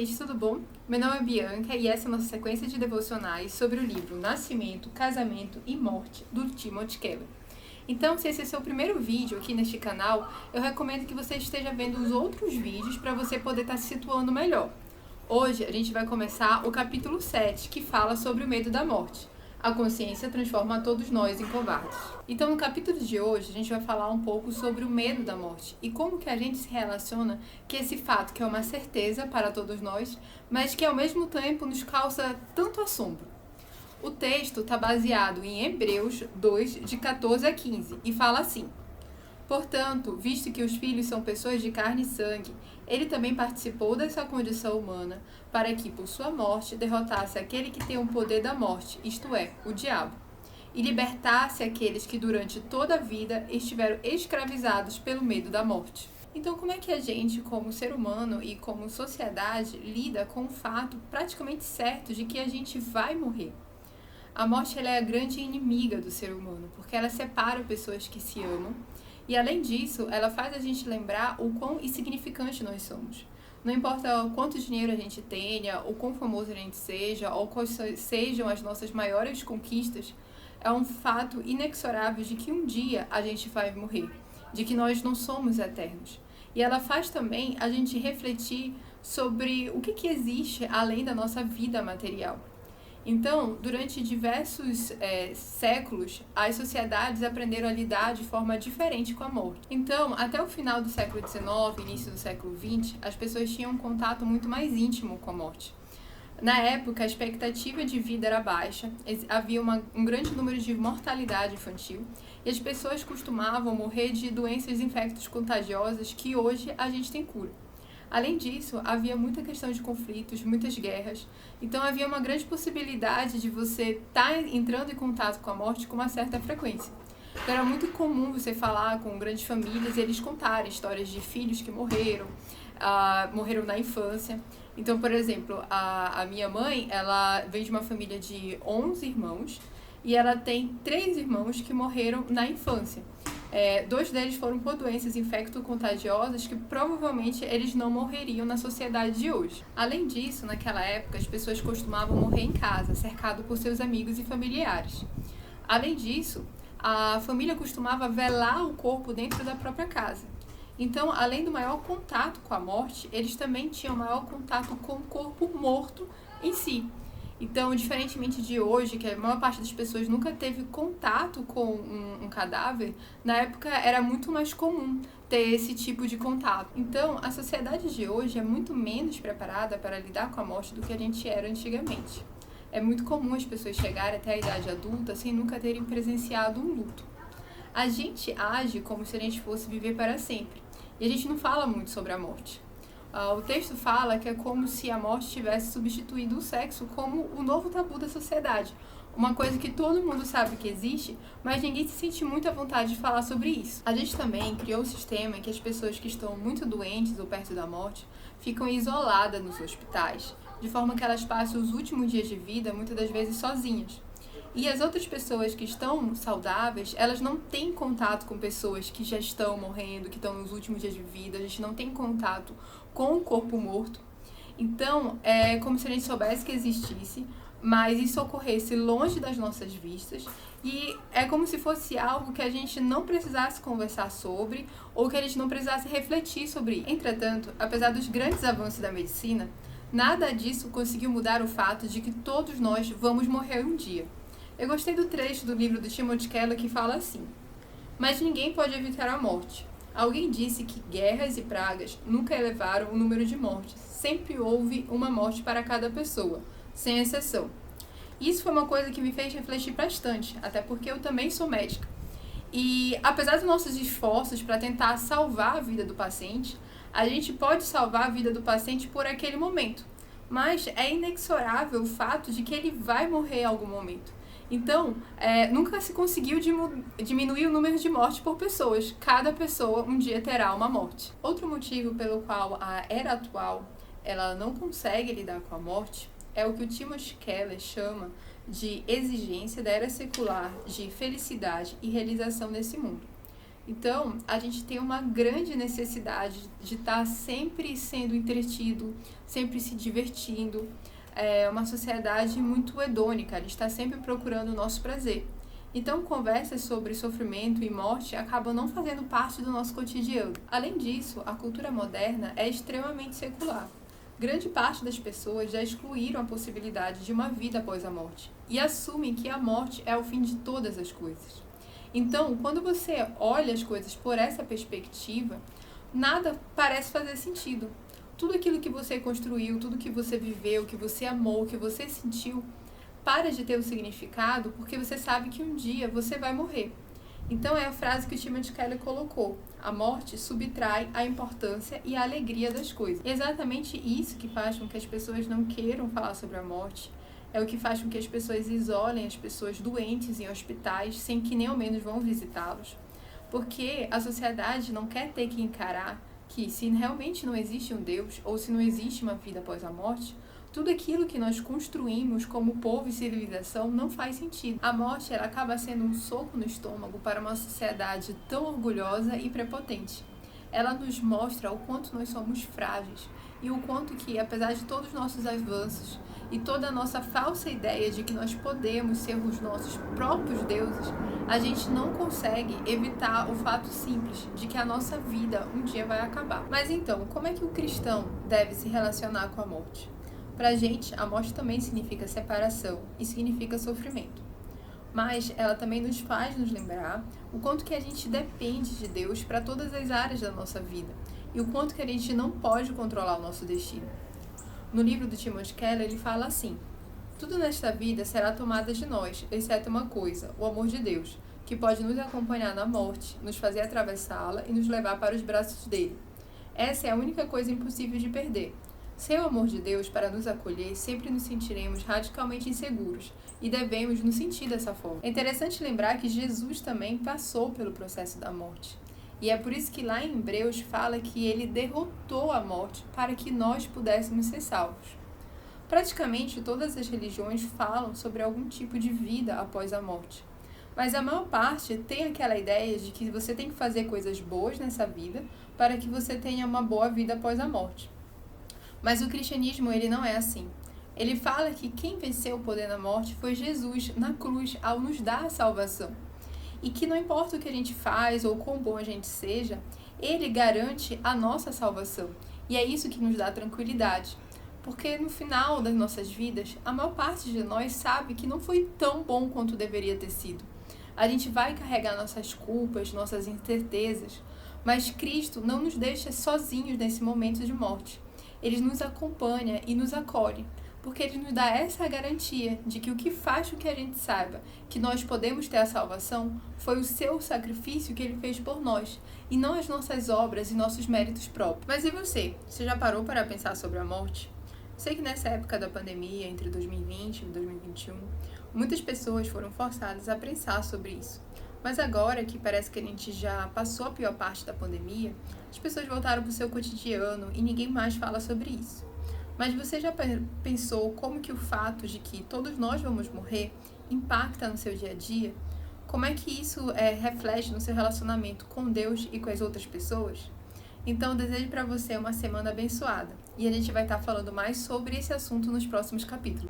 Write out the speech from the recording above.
gente, tudo bom? Meu nome é Bianca e essa é a nossa sequência de devocionais sobre o livro Nascimento, Casamento e Morte, do Timothy Keller. Então, se esse é seu primeiro vídeo aqui neste canal, eu recomendo que você esteja vendo os outros vídeos para você poder estar se situando melhor. Hoje a gente vai começar o capítulo 7, que fala sobre o medo da morte. A consciência transforma todos nós em covardes. Então, no capítulo de hoje, a gente vai falar um pouco sobre o medo da morte e como que a gente se relaciona com esse fato que é uma certeza para todos nós, mas que ao mesmo tempo nos causa tanto assombro. O texto está baseado em Hebreus 2, de 14 a 15, e fala assim: Portanto, visto que os filhos são pessoas de carne e sangue, ele também participou dessa condição humana, para que, por sua morte, derrotasse aquele que tem o poder da morte, isto é, o diabo, e libertasse aqueles que durante toda a vida estiveram escravizados pelo medo da morte. Então, como é que a gente, como ser humano e como sociedade, lida com o fato praticamente certo de que a gente vai morrer? A morte ela é a grande inimiga do ser humano, porque ela separa pessoas que se amam, e além disso, ela faz a gente lembrar o quão insignificante nós somos. Não importa quanto dinheiro a gente tenha, ou quão famoso a gente seja, ou quais sejam as nossas maiores conquistas, é um fato inexorável de que um dia a gente vai morrer, de que nós não somos eternos. E ela faz também a gente refletir sobre o que existe além da nossa vida material. Então, durante diversos séculos, as sociedades aprenderam a lidar de forma diferente com a morte. Então, até o final do século XIX, início do século XX, as pessoas tinham um contato muito mais íntimo com a morte. Na época, a expectativa de vida era baixa, havia um grande número de mortalidade infantil, e as pessoas costumavam morrer de doenças infectos contagiosas que hoje a gente tem cura. Além disso, havia muita questão de conflitos, muitas guerras, então havia uma grande possibilidade de você estar entrando em contato com a morte com uma certa frequência. Então era muito comum você falar com grandes famílias e eles contarem histórias de filhos que morreram na infância. Então, por exemplo, a minha mãe, ela vem de uma família de 11 irmãos e ela tem 3 irmãos que morreram na infância. 2 deles foram por doenças infecto-contagiosas que provavelmente eles não morreriam na sociedade de hoje. Além disso, naquela época, as pessoas costumavam morrer em casa, cercado por seus amigos e familiares. Além disso, a família costumava velar o corpo dentro da própria casa. Então, além do maior contato com a morte, eles também tinham maior contato com o corpo morto em si. Então, diferentemente de hoje, que a maior parte das pessoas nunca teve contato com um cadáver, na época era muito mais comum ter esse tipo de contato. Então, a sociedade de hoje é muito menos preparada para lidar com a morte do que a gente era antigamente. É muito comum as pessoas chegarem até a idade adulta sem nunca terem presenciado um luto. A gente age como se a gente fosse viver para sempre, e a gente não fala muito sobre a morte. O texto fala que é como se a morte tivesse substituído o sexo como o novo tabu da sociedade. Uma coisa que todo mundo sabe que existe, mas ninguém se sente muito à vontade de falar sobre isso. A gente também criou um sistema em que as pessoas que estão muito doentes ou perto da morte ficam isoladas nos hospitais, de forma que elas passam os últimos dias de vida muitas das vezes sozinhas. E as outras pessoas que estão saudáveis, elas não têm contato com pessoas que já estão morrendo, que estão nos últimos dias de vida, a gente não tem contato com o corpo morto. Então, é como se a gente soubesse que existisse, mas isso ocorresse longe das nossas vistas, e é como se fosse algo que a gente não precisasse conversar sobre, ou que a gente não precisasse refletir sobre. Entretanto, apesar dos grandes avanços da medicina, nada disso conseguiu mudar o fato de que todos nós vamos morrer um dia. Eu gostei do trecho do livro do Timothy Keller que fala assim: Mas ninguém pode evitar a morte. Alguém disse que guerras e pragas nunca elevaram o número de mortes. Sempre houve uma morte para cada pessoa, sem exceção. Isso foi uma coisa que me fez refletir bastante, até porque eu também sou médica. E apesar dos nossos esforços para tentar salvar a vida do paciente, a gente pode salvar a vida do paciente por aquele momento. Mas é inexorável o fato de que ele vai morrer em algum momento. Então, nunca se conseguiu diminuir o número de mortes por pessoas. Cada pessoa um dia terá uma morte. Outro motivo pelo qual a era atual ela não consegue lidar com a morte é o que o Timothy Keller chama de exigência da era secular de felicidade e realização nesse mundo. Então, a gente tem uma grande necessidade de estar sempre sendo entretido, sempre se divertindo. É uma sociedade muito hedônica, a gente está sempre procurando o nosso prazer. Então, conversas sobre sofrimento e morte acabam não fazendo parte do nosso cotidiano. Além disso, a cultura moderna é extremamente secular. Grande parte das pessoas já excluíram a possibilidade de uma vida após a morte e assumem que a morte é o fim de todas as coisas. Então, quando você olha as coisas por essa perspectiva, nada parece fazer sentido. Tudo aquilo que você construiu, tudo que você viveu, que você amou, que você sentiu, para de ter um significado porque você sabe que um dia você vai morrer. Então é a frase que o Timothy Keller colocou: a morte subtrai a importância e a alegria das coisas. É exatamente isso que faz com que as pessoas não queiram falar sobre a morte. É o que faz com que as pessoas isolem as pessoas doentes em hospitais sem que nem ao menos vão visitá-los. Porque a sociedade não quer ter que encarar que se realmente não existe um Deus ou se não existe uma vida após a morte, tudo aquilo que nós construímos como povo e civilização não faz sentido. A morte ela acaba sendo um soco no estômago para uma sociedade tão orgulhosa e prepotente. Ela nos mostra o quanto nós somos frágeis e o quanto que, apesar de todos os nossos avanços e toda a nossa falsa ideia de que nós podemos ser os nossos próprios deuses, a gente não consegue evitar o fato simples de que a nossa vida um dia vai acabar. Mas então, como é que o cristão deve se relacionar com a morte? Para a gente, a morte também significa separação e significa sofrimento. Mas ela também nos faz nos lembrar o quanto que a gente depende de Deus para todas as áreas da nossa vida e o quanto que a gente não pode controlar o nosso destino. No livro do Timothy Keller, ele fala assim: tudo nesta vida será tomado de nós, exceto uma coisa, o amor de Deus, que pode nos acompanhar na morte, nos fazer atravessá-la e nos levar para os braços dele. Essa é a única coisa impossível de perder. Sem o amor de Deus para nos acolher, sempre nos sentiremos radicalmente inseguros e devemos nos sentir dessa forma. É interessante lembrar que Jesus também passou pelo processo da morte. E é por isso que lá em Hebreus fala que ele derrotou a morte para que nós pudéssemos ser salvos. Praticamente todas as religiões falam sobre algum tipo de vida após a morte. Mas a maior parte tem aquela ideia de que você tem que fazer coisas boas nessa vida para que você tenha uma boa vida após a morte. Mas o cristianismo, ele não é assim. Ele fala que quem venceu o poder da morte foi Jesus na cruz ao nos dar a salvação. E que não importa o que a gente faz ou quão bom a gente seja, ele garante a nossa salvação. E é isso que nos dá tranquilidade. Porque no final das nossas vidas, a maior parte de nós sabe que não foi tão bom quanto deveria ter sido. A gente vai carregar nossas culpas, nossas incertezas, mas Cristo não nos deixa sozinhos nesse momento de morte. Ele nos acompanha e nos acolhe, porque ele nos dá essa garantia de que o que faz com que a gente saiba que nós podemos ter a salvação foi o seu sacrifício que ele fez por nós, e não as nossas obras e nossos méritos próprios. Mas e você? Você já parou para pensar sobre a morte? Sei que nessa época da pandemia, entre 2020 e 2021, muitas pessoas foram forçadas a pensar sobre isso. Mas agora que parece que a gente já passou a pior parte da pandemia, as pessoas voltaram para o seu cotidiano e ninguém mais fala sobre isso. Mas você já pensou como que o fato de que todos nós vamos morrer impacta no seu dia a dia? Como é que isso reflete no seu relacionamento com Deus e com as outras pessoas? Então, desejo para você uma semana abençoada. E a gente vai estar falando mais sobre esse assunto nos próximos capítulos.